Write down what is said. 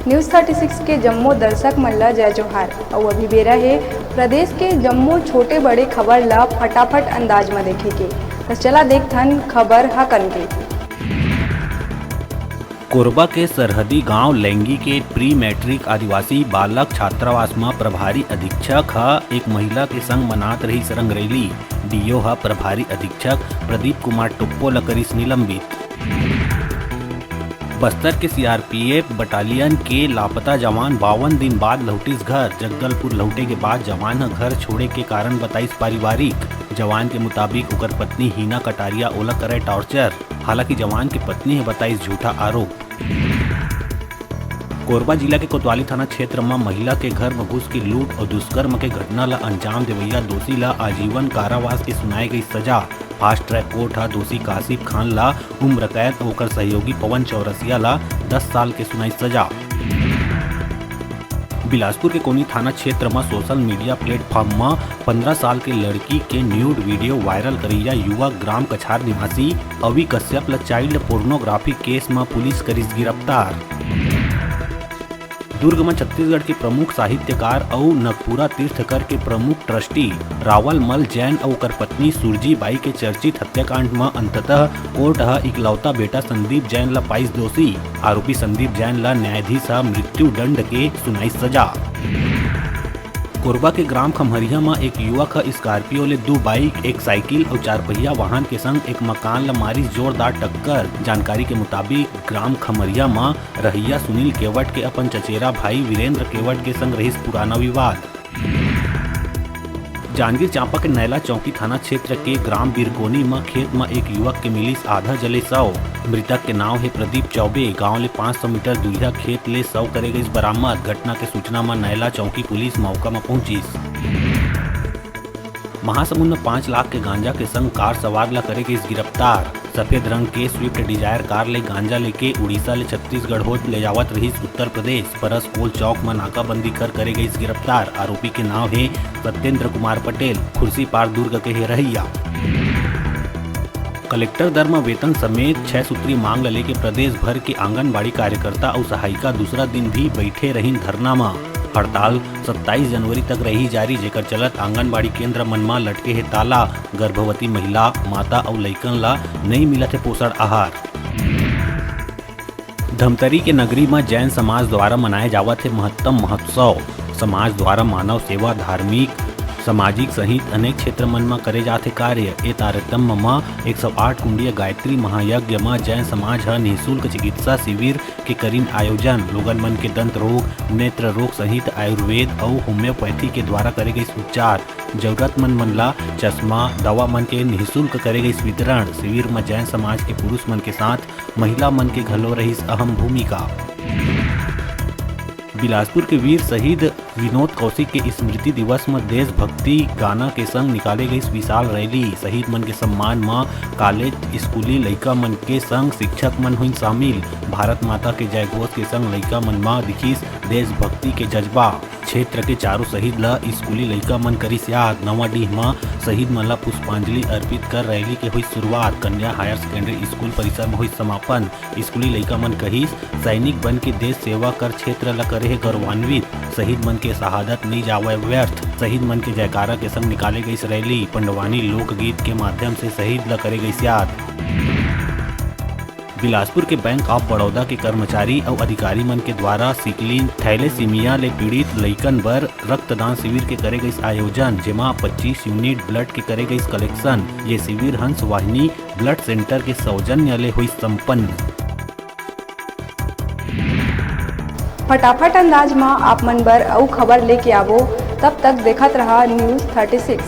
News 36 के जम्मू दर्शक मन ला जय जोहार। और अभी बेरा है प्रदेश के जम्मू छोटे बड़े खबर ला फटाफट अंदाज में देखे के। तो चला देखथन खबर हकन के। कोरबा के सरहदी गांव लेंगी के प्री मैट्रिक आदिवासी बालक छात्रावास में प्रभारी अधीक्षक एक महिला के संग मनात रही रंगरैली। डीओ प्रभारी अधीक्षक प्रदीप कुमार टुप्पो लकरिस निलंबित। बस्तर के सीआरपीएफ बटालियन के लापता जवान 52 दिन बाद लौटिस घर। जगदलपुर लौटे के बाद जवान घर छोड़े के कारण बताइस पारिवारिक। जवान के मुताबिक उकर पत्नी हिना कटारिया ओला करे टॉर्चर। हालांकि जवान की पत्नी है बताइस झूठा आरोप। कोरबा जिला के कोतवाली थाना क्षेत्र में महिला के घर में घुस के लूट और दुष्कर्म के घटना ला अंजाम देवैया दोषी ला आजीवन कारावास की सुनाई गई सजा। फास्ट ट्रैक कोर्ट दोषी कासिफ खान ला उम्र कैद और सहयोगी पवन चौरसिया ला 10 साल के सुनाई सजा। बिलासपुर के कोनी थाना क्षेत्र में सोशल मीडिया प्लेटफॉर्म में 15 साल के लड़की के न्यूड वीडियो वायरल करिया युवक ग्राम कछार निवासी अवि कश्यप ला चाइल्ड पोर्नोग्राफी केस में पुलिस करिस गिरफ्तार। दुर्ग में छत्तीसगढ़ के प्रमुख साहित्यकार और नगपुरा तीर्थकर के प्रमुख ट्रस्टी रावल मल जैन और कर पत्नी सुरजी बाई के चर्चित हत्याकांड में अंततः कोर्ट इकलौता बेटा संदीप जैन ला पाइस दोषी। आरोपी संदीप जैन ला न्यायाधीश मृत्यु दंड के सुनाई सजा। कोरबा के ग्राम खमहरिया में एक युवक स्कॉर्पियो ले 2 बाइक, एक साइकिल और 4 पहिया वाहन के संग एक मकान ला मारिस जोरदार टक्कर। जानकारी के मुताबिक ग्राम खमहरिया में रहिया सुनील केवट के अपन चचेरा भाई वीरेंद्र केवट के संग रहिस पुराना विवाद। जांजगीर चांपा के नैला चौकी थाना क्षेत्र के ग्राम बिरकोनी में खेत में एक युवक के मिलिस आधा जले शव। मृतक के नाम है प्रदीप चौबे। गांव ले 500 मीटर दूरिया खेत ले शव करे गई बरामद। घटना के सूचना में नैला चौकी पुलिस मौका में पहुंचिस। महासमुंद में 5 लाख के गांजा के संग कार सवार ला करे गई गिरफ्तार। सफेद रंग के स्विफ्ट डिजायर कार ले गांजा लेके उड़ीसा ले छत्तीसगढ़ होत ले जावत रही उत्तर प्रदेश। परस कोल चौक में नाकाबंदी कर करे गई गिरफ्तार। आरोपी के नाम है सत्येंद्र कुमार पटेल, खुर्सीपार दुर्ग के है रहिया। कलेक्टर दर में वेतन समेत 6 सूत्री मांग लेके प्रदेश भर के आंगनबाड़ी कार्यकर्ता और सहायिका दूसरा दिन भी बैठे रही धरना में। हड़ताल 27 जनवरी तक रही जारी, जेकर चलत आंगनबाड़ी केंद्र मन में लटके है ताला। गर्भवती महिला, माता और लइकन ला नहीं मिलत है पोषण आहार। धमतरी के नगरी में जैन समाज द्वारा मनाए जावत है महत्तम महोत्सव। समाज द्वारा मानव सेवा, धार्मिक, सामाजिक सहित अनेक क्षेत्र मन में करे जाते कार्य। ए तारतम्य में 108 कुंडीय गायत्री महायज्ञ में जैन समाज निःशुल्क चिकित्सा शिविर के करीन आयोजन। लोगन मन के दंत रोग, नेत्र रोग सहित आयुर्वेद और होम्योपैथी के द्वारा करे गई उपचार। जरूरतमंद मन ला चश्मा, दवा मन के निःशुल्क करे गई वितरण। शिविर में जैन समाज के पुरुष मन के साथ महिला मन के घलो रही अहम भूमिका। बिलासपुर के वीर शहीद विनोद कौशिक के स्मृति दिवस में देशभक्ति गाना के संग निकाले गई विशाल रैली। शहीद मन के सम्मान में कॉलेज, स्कूली लइका मन के संग शिक्षक मन हुई शामिल। भारत माता के जय घोष के संग लइका मन में दिखिस देशभक्ति के जज्बा। क्षेत्र के चारों शहीद ला स्कूली लइका मन करिस याद। नवाडीह में शहीद मन ला पुष्पांजलि अर्पित कर रैली के हुई शुरुआत। कन्या हायर सेकेंडरी स्कूल परिसर में हुई समापन। स्कूली लइका मन कहिस सैनिक बन के देश सेवा कर क्षेत्र ला करे है गौरवान्वित। शहीद मन के शहादत नहीं जावे व्यर्थ। शहीद मन के जयकारा के संग निकाले गई रैली। पंडवानी लोकगीत के माध्यम से शहीद ला करे गई याद। बिलासपुर के बैंक ऑफ बड़ौदा के कर्मचारी और अधिकारी मन के द्वारा सिकलिन थैलेसीमिया ले पीड़ित लइकन बर रक्तदान शिविर के करे गई आयोजन, जेमा 25 यूनिट ब्लड के करे गई कलेक्शन। ये शिविर हंस वाहिनी ब्लड सेंटर के सौजन्य ले हुई संपन्न। फटाफट अंदाज में आप मन बर अउ खबर लेके आवो। तब तक देखत रहा न्यूज़ 36।